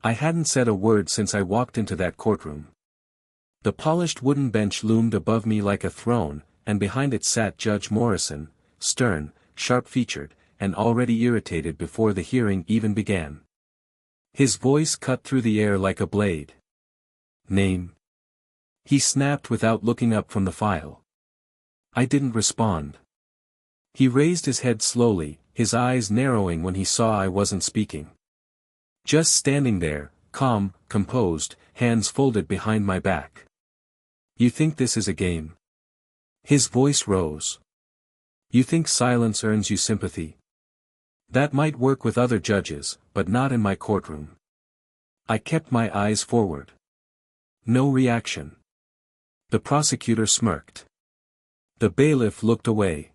I hadn't said a word since I walked into that courtroom. The polished wooden bench loomed above me like a throne, and behind it sat Judge Morrison, stern, sharp-featured, and already irritated before the hearing even began. His voice cut through the air like a blade. "Name?" he snapped without looking up from the file. I didn't respond. He raised his head slowly, his eyes narrowing when he saw I wasn't speaking. Just standing there, calm, composed, hands folded behind my back. "You think this is a game?" His voice rose. "You think silence earns you sympathy? That might work with other judges, but not in my courtroom." I kept my eyes forward. No reaction. The prosecutor smirked. The bailiff looked away.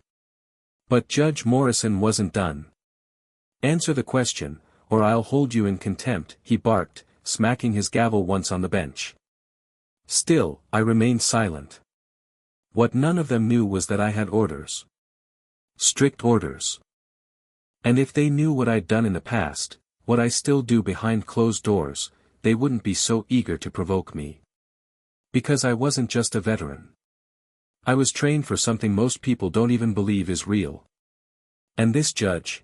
But Judge Morrison wasn't done. "Answer the question, or I'll hold you in contempt," he barked, smacking his gavel once on the bench. Still, I remained silent. What none of them knew was that I had orders. Strict orders. And if they knew what I'd done in the past, what I still do behind closed doors, they wouldn't be so eager to provoke me. Because I wasn't just a veteran. I was trained for something most people don't even believe is real. And this judge?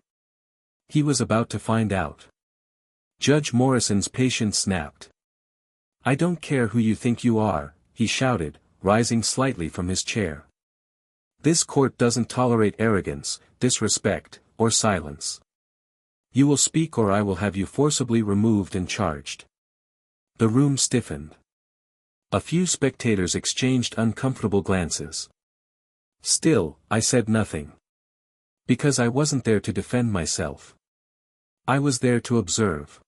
He was about to find out. Judge Morrison's patience snapped. "I don't care who you think you are," he shouted, rising slightly from his chair. "This court doesn't tolerate arrogance, disrespect, or silence. You will speak or I will have you forcibly removed and charged." The room stiffened. A few spectators exchanged uncomfortable glances. Still, I said nothing. Because I wasn't there to defend myself. I was there to observe.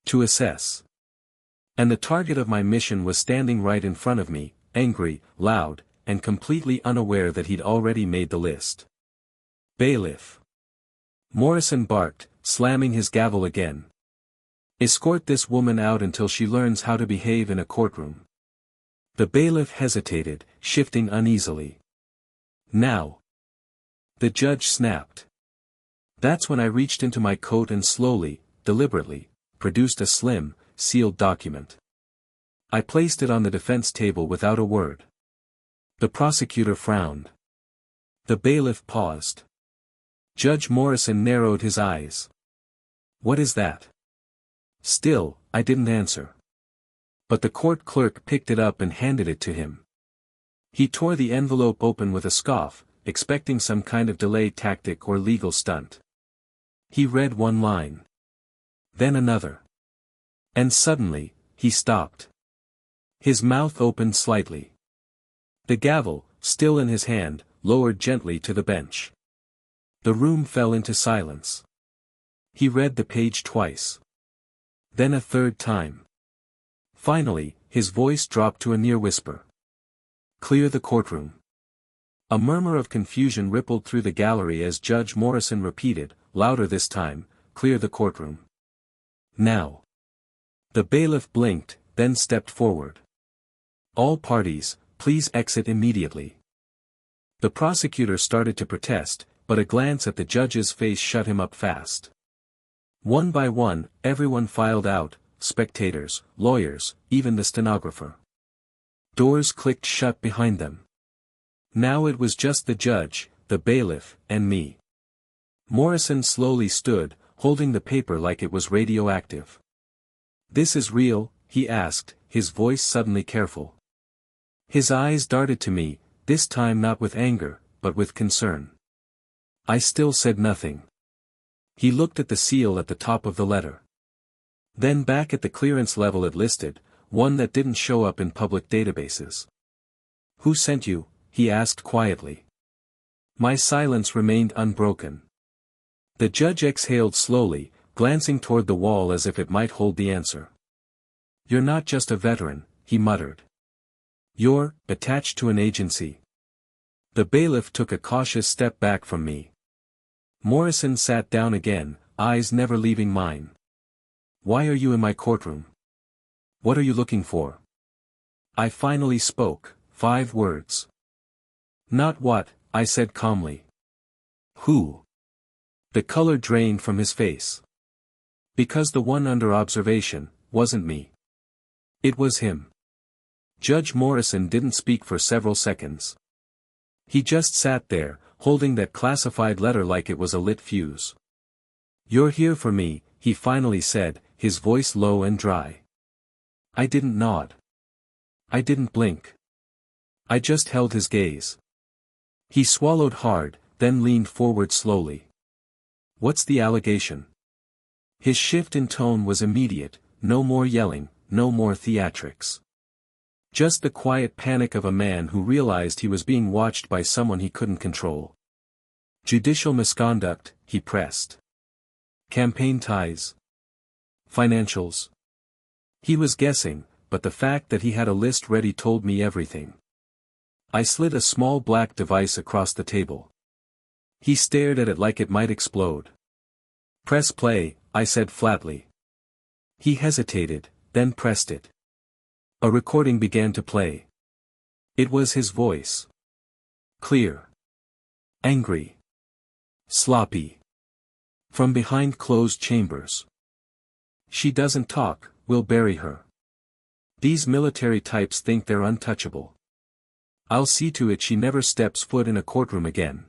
To assess. And the target of my mission was standing right in front of me, angry, loud, and completely unaware that he'd already made the list. "Bailiff." Morrison barked, slamming his gavel again. "Escort this woman out until she learns how to behave in a courtroom." The bailiff hesitated, shifting uneasily. "Now." The judge snapped. That's when I reached into my coat and slowly, deliberately, produced a slim, sealed document. I placed it on the defense table without a word. The prosecutor frowned. The bailiff paused. Judge Morrison narrowed his eyes. "What is that?" Still, I didn't answer. But the court clerk picked it up and handed it to him. He tore the envelope open with a scoff, expecting some kind of delay tactic or legal stunt. He read one line. Then another. And suddenly, he stopped. His mouth opened slightly. The gavel, still in his hand, lowered gently to the bench. The room fell into silence. He read the page twice. Then a third time. Finally, his voice dropped to a near whisper. "Clear the courtroom." A murmur of confusion rippled through the gallery as Judge Morrison repeated, louder this time, "Clear the courtroom." "Now." The bailiff blinked, then stepped forward. "All parties, please exit immediately." The prosecutor started to protest, but a glance at the judge's face shut him up fast. One by one, everyone filed out, spectators, lawyers, even the stenographer. Doors clicked shut behind them. Now it was just the judge, the bailiff, and me. Morrison slowly stood, holding the paper like it was radioactive. "This is real?" he asked, his voice suddenly careful. His eyes darted to me, this time not with anger, but with concern. I still said nothing. He looked at the seal at the top of the letter. Then back at the clearance level it listed, one that didn't show up in public databases. "Who sent you?" he asked quietly. My silence remained unbroken. The judge exhaled slowly, glancing toward the wall as if it might hold the answer. "You're not just a veteran," he muttered. "You're attached to an agency." The bailiff took a cautious step back from me. Morrison sat down again, eyes never leaving mine. "Why are you in my courtroom? What are you looking for?" I finally spoke, 5 words. "Not what," I said calmly. "Who?" The color drained from his face. Because the one under observation wasn't me. It was him. Judge Morrison didn't speak for several seconds. He just sat there, holding that classified letter like it was a lit fuse. "You're here for me," he finally said, his voice low and dry. I didn't nod. I didn't blink. I just held his gaze. He swallowed hard, then leaned forward slowly. "What's the allegation?" His shift in tone was immediate, no more yelling, no more theatrics. Just the quiet panic of a man who realized he was being watched by someone he couldn't control. "Judicial misconduct," he pressed. "Campaign ties. Financials." He was guessing, but the fact that he had a list ready told me everything. I slid a small black device across the table. He stared at it like it might explode. "Press play," I said flatly. He hesitated, then pressed it. A recording began to play. It was his voice. Clear. Angry. Sloppy. From behind closed chambers. "She doesn't talk, we'll bury her. These military types think they're untouchable. I'll see to it she never steps foot in a courtroom again."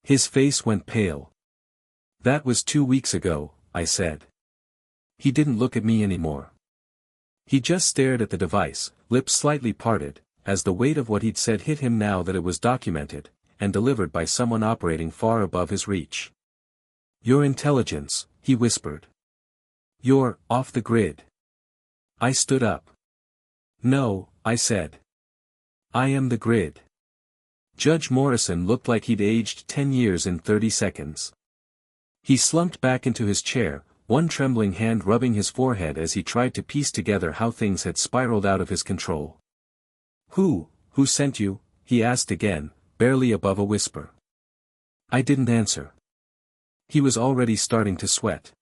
His face went pale. "That was 2 weeks ago," I said. He didn't look at me anymore. He just stared at the device, lips slightly parted, as the weight of what he'd said hit him now that it was documented, and delivered by someone operating far above his reach. "Your intelligence," he whispered. "You're off the grid." I stood up. "No," I said. "I am the grid." Judge Morrison looked like he'd aged 10 years in 30 seconds. He slumped back into his chair, one trembling hand rubbing his forehead as he tried to piece together how things had spiraled out of his control. Who sent you?" he asked again, barely above a whisper. I didn't answer. He was already starting to sweat.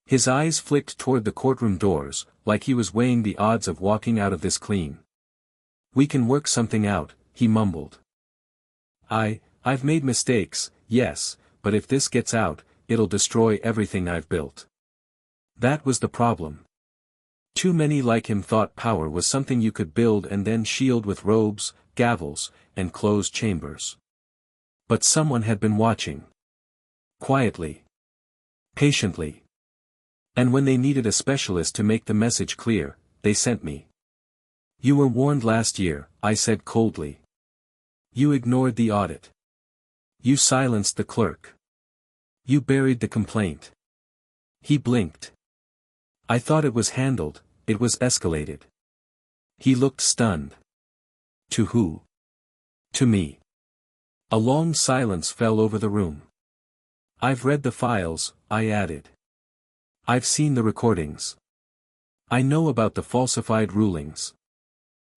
His eyes flicked toward the courtroom doors, like he was weighing the odds of walking out of this clean. "We can work something out," he mumbled. I've made mistakes, yes, but if this gets out, it'll destroy everything I've built." That was the problem. Too many like him thought power was something you could build and then shield with robes, gavels, and closed chambers. But someone had been watching. Quietly. Patiently. And when they needed a specialist to make the message clear, they sent me. "You were warned last year," I said coldly. "You ignored the audit. You silenced the clerk. You buried the complaint." He blinked. "I thought it was handled, it was escalated." He looked stunned. "To who?" "To me." A long silence fell over the room. "I've read the files," I added. "I've seen the recordings. I know about the falsified rulings.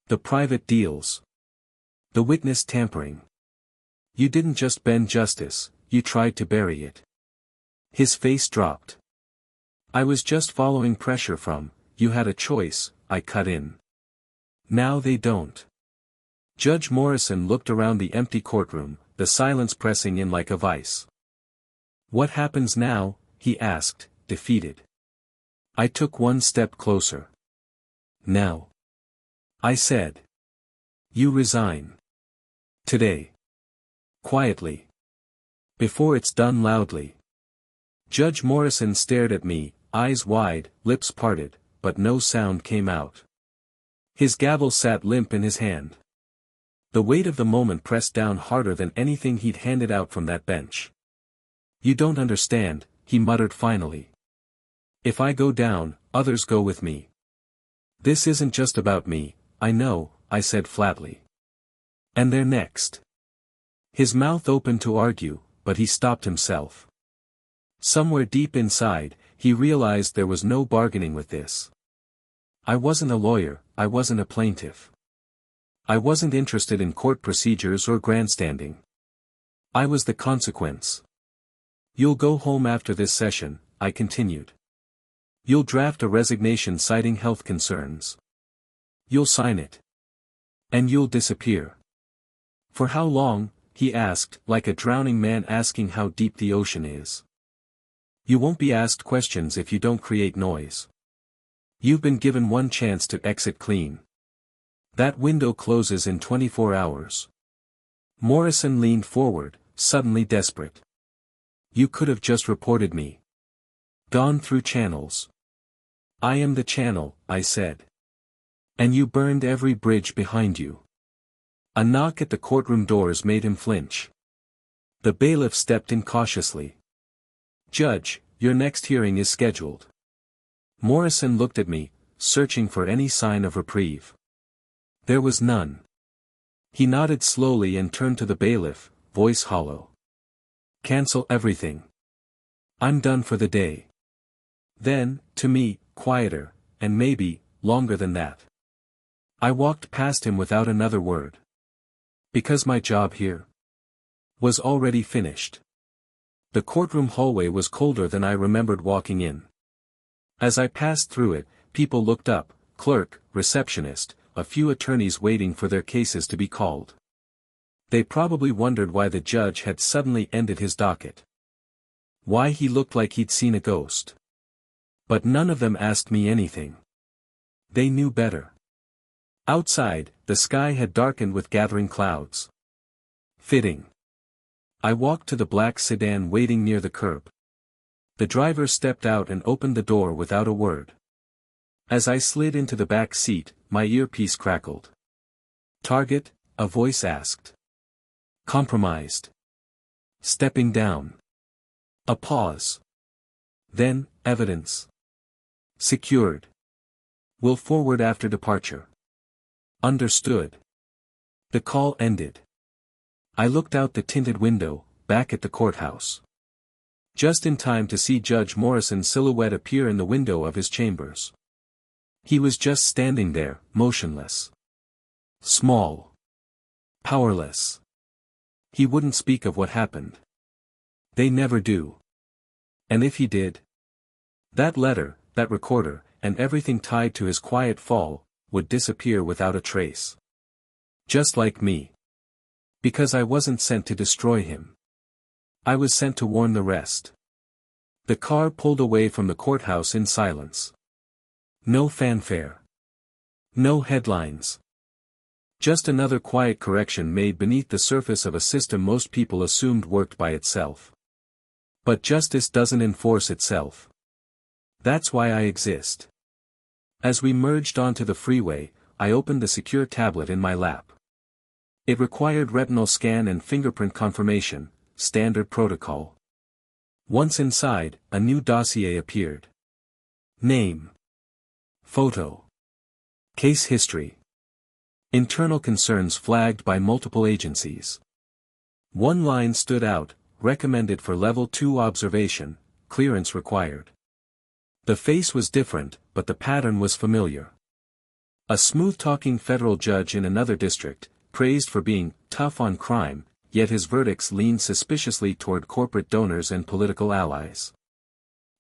The private deals. The witness tampering. You didn't just bend justice, you tried to bury it." His face dropped. "I was just following pressure from, you had a choice," I cut in. "Now they don't." Judge Morrison looked around the empty courtroom, the silence pressing in like a vice. "What happens now?" he asked, defeated. I took one step closer. "Now," I said. "You resign. Today. Quietly. Before it's done loudly." Judge Morrison stared at me, eyes wide, lips parted, but no sound came out. His gavel sat limp in his hand. The weight of the moment pressed down harder than anything he'd handed out from that bench. "You don't understand," he muttered finally. "If I go down, others go with me. This isn't just about me, I know," I said flatly. "And they're next." His mouth opened to argue, but he stopped himself. Somewhere deep inside, he realized there was no bargaining with this. I wasn't a lawyer, I wasn't a plaintiff. I wasn't interested in court procedures or grandstanding. I was the consequence. "You'll go home after this session," I continued. "You'll draft a resignation citing health concerns. You'll sign it. And you'll disappear." "For how long?" he asked, like a drowning man asking how deep the ocean is. You won't be asked questions if you don't create noise. You've been given one chance to exit clean. That window closes in 24 hours. Morrison leaned forward, suddenly desperate. You could have just reported me. Gone through channels. I am the channel, I said. And you burned every bridge behind you. A knock at the courtroom doors made him flinch. The bailiff stepped in cautiously. Judge, your next hearing is scheduled. Morrison looked at me, searching for any sign of reprieve. There was none. He nodded slowly and turned to the bailiff, voice hollow. Cancel everything. I'm done for the day. Then, to me, quieter, and maybe, longer than that. I walked past him without another word. Because my job here was already finished. The courtroom hallway was colder than I remembered walking in. As I passed through it, people looked up, clerk, receptionist, a few attorneys waiting for their cases to be called. They probably wondered why the judge had suddenly ended his docket. Why he looked like he'd seen a ghost. But none of them asked me anything. They knew better. Outside, the sky had darkened with gathering clouds. Fitting. I walked to the black sedan waiting near the curb. The driver stepped out and opened the door without a word. As I slid into the back seat, my earpiece crackled. Target? A voice asked. Compromised. Stepping down. A pause. Then, evidence. Secured. Will forward after departure. Understood. The call ended. I looked out the tinted window, back at the courthouse. Just in time to see Judge Morrison's silhouette appear in the window of his chambers. He was just standing there, motionless. Small. Powerless. He wouldn't speak of what happened. They never do. And if he did? That letter, that recorder, and everything tied to his quiet fall, would disappear without a trace. Just like me. Because I wasn't sent to destroy him. I was sent to warn the rest. The car pulled away from the courthouse in silence. No fanfare. No headlines. Just another quiet correction made beneath the surface of a system most people assumed worked by itself. But justice doesn't enforce itself. That's why I exist. As we merged onto the freeway, I opened the secure tablet in my lap. It required retinal scan and fingerprint confirmation, standard protocol. Once inside, a new dossier appeared. Name. Photo. Case history. Internal concerns flagged by multiple agencies. One line stood out, recommended for level 2 observation, clearance required. The face was different, but the pattern was familiar. A smooth-talking federal judge in another district, praised for being tough on crime, yet his verdicts leaned suspiciously toward corporate donors and political allies.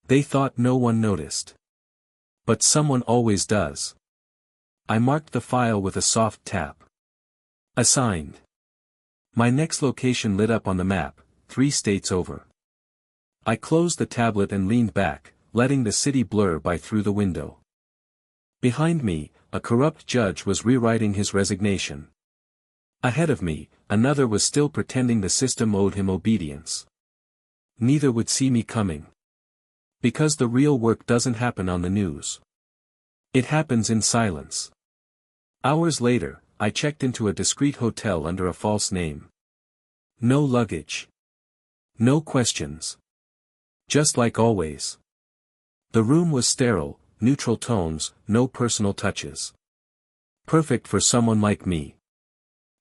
They thought no one noticed. But someone always does. I marked the file with a soft tap. Assigned. My next location lit up on the map, 3 states over. I closed the tablet and leaned back, letting the city blur by through the window. Behind me, a corrupt judge was rewriting his resignation. Ahead of me, another was still pretending the system owed him obedience. Neither would see me coming. Because the real work doesn't happen on the news. It happens in silence. Hours later, I checked into a discreet hotel under a false name. No luggage. No questions. Just like always. The room was sterile, neutral tones, no personal touches. Perfect for someone like me.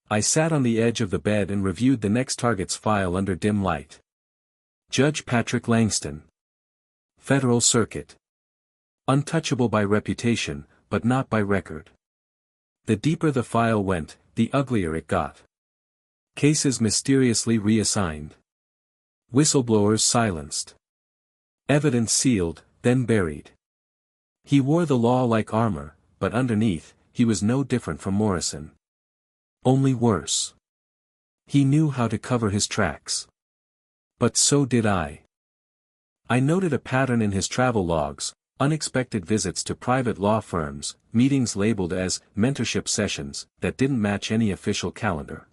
I sat on the edge of the bed and reviewed the next target's file under dim light. Judge Patrick Langston. Federal Circuit. Untouchable by reputation, but not by record. The deeper the file went, the uglier it got. Cases mysteriously reassigned. Whistleblowers silenced. Evidence sealed, then buried. He wore the law like armor, but underneath, he was no different from Morrison. Only worse. He knew how to cover his tracks. But so did I. I noted a pattern in his travel logs: unexpected visits to private law firms, meetings labeled as mentorship sessions, that didn't match any official calendar.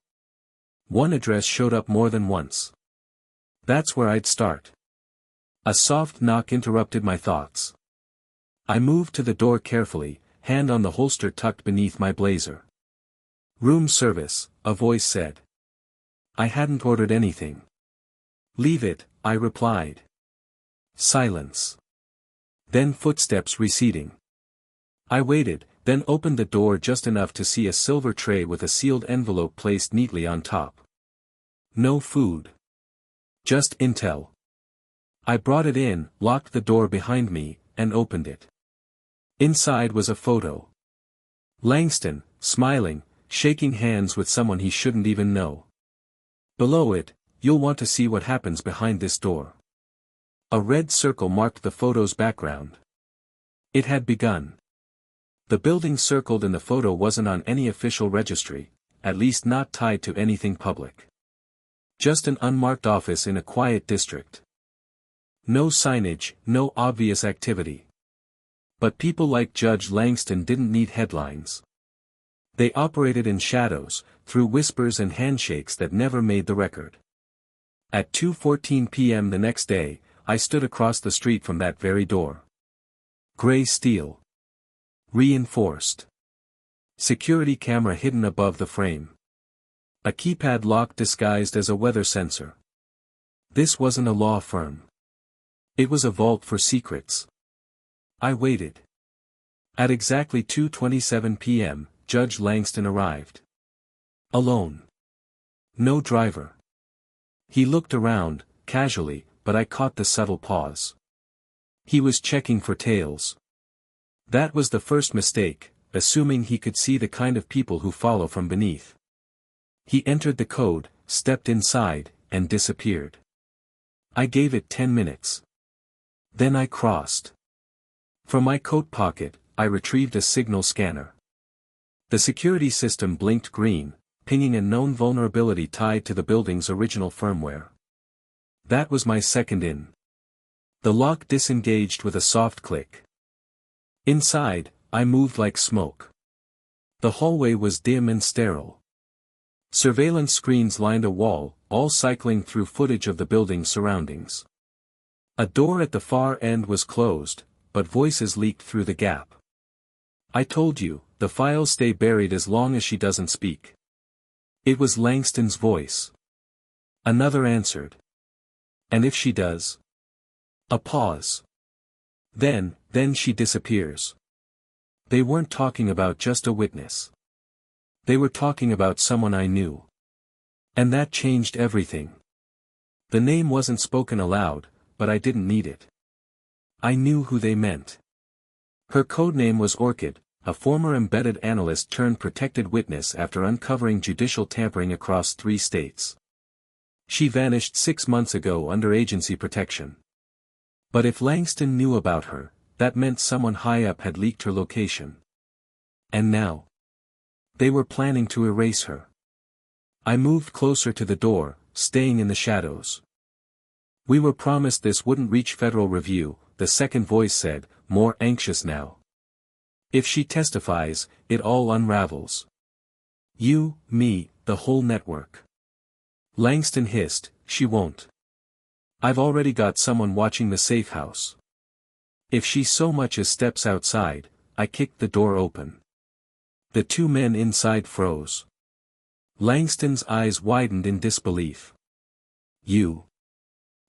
One address showed up more than once. That's where I'd start. A soft knock interrupted my thoughts. I moved to the door carefully, hand on the holster tucked beneath my blazer. "Room service," a voice said. I hadn't ordered anything. "Leave it," I replied. Silence. Then footsteps receding. I waited, then opened the door just enough to see a silver tray with a sealed envelope placed neatly on top. No food. Just intel. I brought it in, locked the door behind me, and opened it. Inside was a photo. Langston, smiling, shaking hands with someone he shouldn't even know. Below it, "You'll want to see what happens behind this door." A red circle marked the photo's background. It had begun. The building circled in the photo wasn't on any official registry, at least not tied to anything public. Just an unmarked office in a quiet district. No signage, no obvious activity. But people like Judge Langston didn't need headlines. They operated in shadows, through whispers and handshakes that never made the record. At 2:14 p.m. the next day, I stood across the street from that very door. Gray steel. Reinforced. Security camera hidden above the frame. A keypad lock disguised as a weather sensor. This wasn't a law firm. It was a vault for secrets. I waited. At exactly 2:27 p.m., Judge Langston arrived. Alone. No driver. He looked around, casually, but I caught the subtle pause. He was checking for tails. That was the first mistake, assuming he could see the kind of people who follow from beneath. He entered the code, stepped inside, and disappeared. I gave it 10 minutes. Then I crossed. From my coat pocket, I retrieved a signal scanner. The security system blinked green, pinging a known vulnerability tied to the building's original firmware. That was my second in. The lock disengaged with a soft click. Inside, I moved like smoke. The hallway was dim and sterile. Surveillance screens lined a wall, all cycling through footage of the building's surroundings. A door at the far end was closed, but voices leaked through the gap. "I told you, the files stay buried as long as she doesn't speak." It was Langston's voice. Another answered. "And if she does?" A pause. Then she disappears." They weren't talking about just a witness. They were talking about someone I knew. And that changed everything. The name wasn't spoken aloud, but I didn't need it. I knew who they meant. Her codename was Orchid, a former embedded analyst turned protected witness after uncovering judicial tampering across 3 states. She vanished 6 months ago under agency protection. But if Langston knew about her, that meant someone high up had leaked her location. And now, they were planning to erase her. I moved closer to the door, staying in the shadows. "We were promised this wouldn't reach federal review," the second voice said, more anxious now. "If she testifies, it all unravels. You, me, the whole network." Langston hissed, "She won't. I've already got someone watching the safe house. If she so much as steps outside," I kicked the door open. The 2 men inside froze. Langston's eyes widened in disbelief. "You?"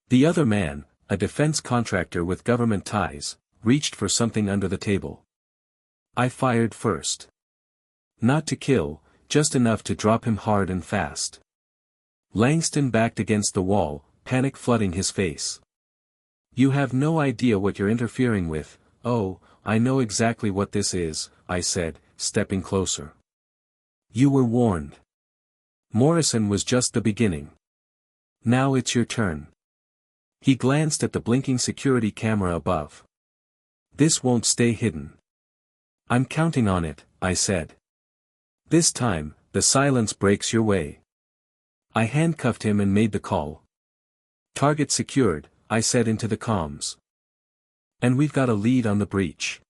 The other man, a defense contractor with government ties, reached for something under the table. I fired first. Not to kill, just enough to drop him hard and fast. Langston backed against the wall, panic flooding his face. "You have no idea what you're interfering with." "Oh, I know exactly what this is," I said, stepping closer. "You were warned. Morrison was just the beginning. Now it's your turn." He glanced at the blinking security camera above. "This won't stay hidden." "I'm counting on it," I said. "This time, the silence breaks your way." I handcuffed him and made the call. "Target secured, I said into the comms. And we've got a lead on the breach.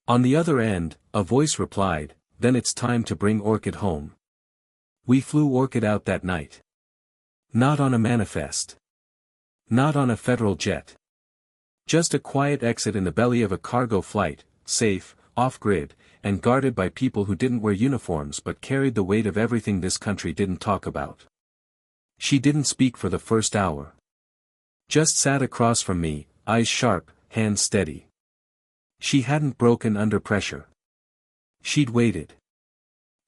On the other end, a voice replied, then it's time to bring Orchid home. We flew Orchid out that night. Not on a manifest. Not on a federal jet. Just a quiet exit in the belly of a cargo flight, safe, off-grid, and guarded by people who didn't wear uniforms but carried the weight of everything this country didn't talk about. She didn't speak for the first hour. Just sat across from me, eyes sharp, hands steady. She hadn't broken under pressure. She'd waited.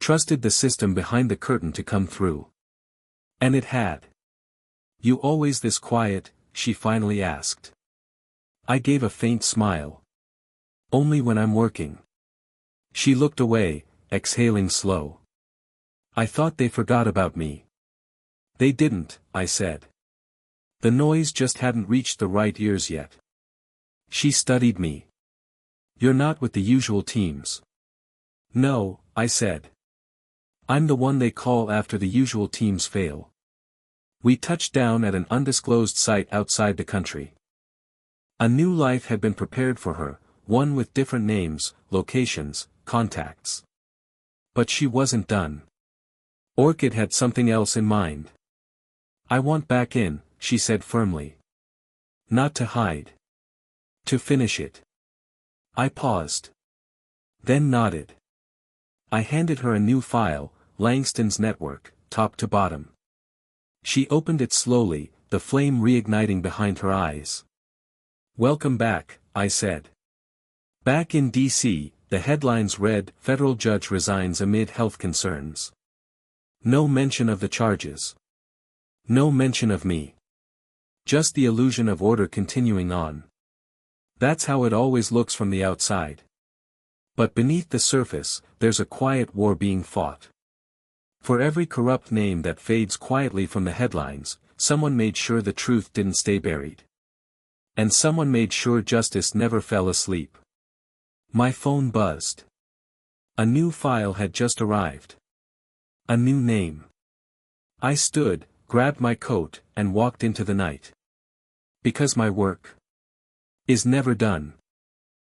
Trusted the system behind the curtain to come through. And it had. You always this quiet? She finally asked. I gave a faint smile. Only when I'm working. She looked away, exhaling slow. I thought they forgot about me. They didn't, I said. The noise just hadn't reached the right ears yet. She studied me. You're not with the usual teams. No, I said. I'm the one they call after the usual teams fail. We touched down at an undisclosed site outside the country. A new life had been prepared for her, one with different names, locations, contacts. But she wasn't done. Orchid had something else in mind. I want back in, she said firmly. Not to hide. To finish it. I paused. Then nodded. I handed her a new file, Langston's network, top to bottom. She opened it slowly, the flame reigniting behind her eyes. Welcome back, I said. Back in D.C., the headlines read, Federal Judge resigns amid health concerns. No mention of the charges. No mention of me. Just the illusion of order continuing on. That's how it always looks from the outside. But beneath the surface, there's a quiet war being fought. For every corrupt name that fades quietly from the headlines, someone made sure the truth didn't stay buried. And someone made sure justice never fell asleep. My phone buzzed. A new file had just arrived. A new name. I stood, grabbed my coat, and walked into the night. Because my work is never done.